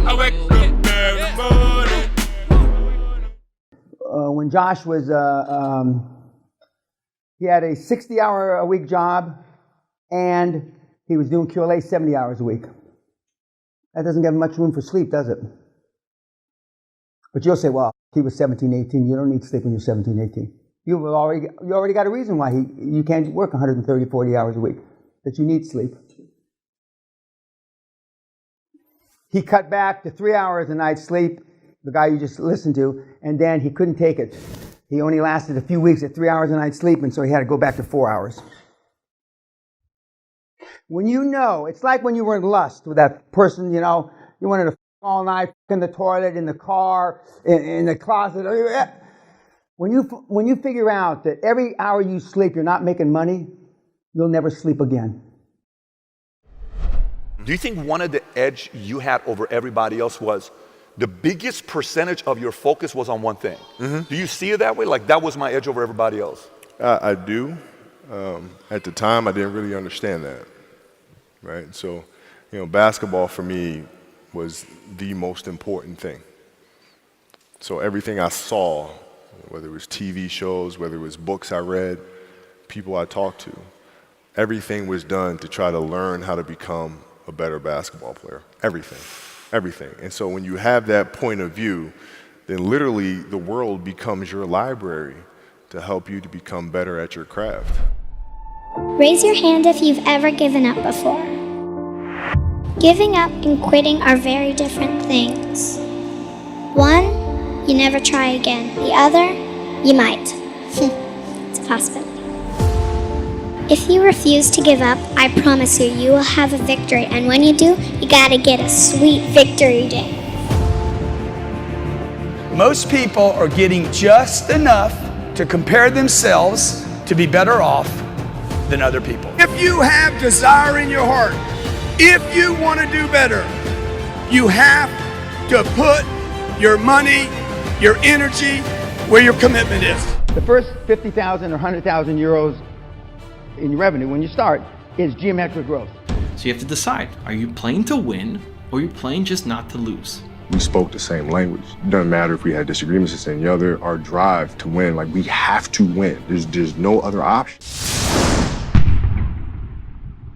I wake up every morning. When Josh was, he had a 60-hour-a-week job, and he was doing QLA 70 hours a week. That doesn't give him much room for sleep, does it? But you'll say, well, he was 17, 18. You don't need sleep when you're 17, 18. You already got a reason why you can't work 130, 40 hours a week, that you need sleep. He cut back to 3 hours a night sleep, the guy you just listened to, and then he couldn't take it. He only lasted a few weeks at 3 hours a night sleep, and so he had to go back to 4 hours. When you know, it's like when you were in lust with that person, you know, you wanted to all night in the toilet, in the car, in the closet. When you figure out that every hour you sleep, you're not making money, you'll never sleep again. Do you think one of the edge you had over everybody else was the biggest percentage of your focus was on one thing? Mm-hmm. Do you see it that way? Like that was my edge over everybody else? I do. At the time, I didn't really understand that, right? So, you know, basketball for me was the most important thing. So everything I saw, whether it was TV shows, whether it was books I read, people I talked to, everything was done to try to learn how to become a better basketball player. Everything. And so when you have that point of view, then literally the world becomes your library to help you to become better at your craft. Raise your hand if you've ever given up before. Giving up and quitting are very different things. One, you never try again. The other, you might. It's a possibility. If you refuse to give up, I promise you will have a victory. And when you do, you gotta get a sweet victory day. Most people are getting just enough to compare themselves to be better off than other people. If you have desire in your heart, if you want to do better, you have to put your money, your energy, where your commitment is. The first 50,000 or 100,000 euros in revenue when you start is geometric growth. So you have to decide, are you playing to win or are you playing just not to lose? We spoke the same language. It doesn't matter if we had disagreements this and the other, our drive to win, like we have to win. There's no other option.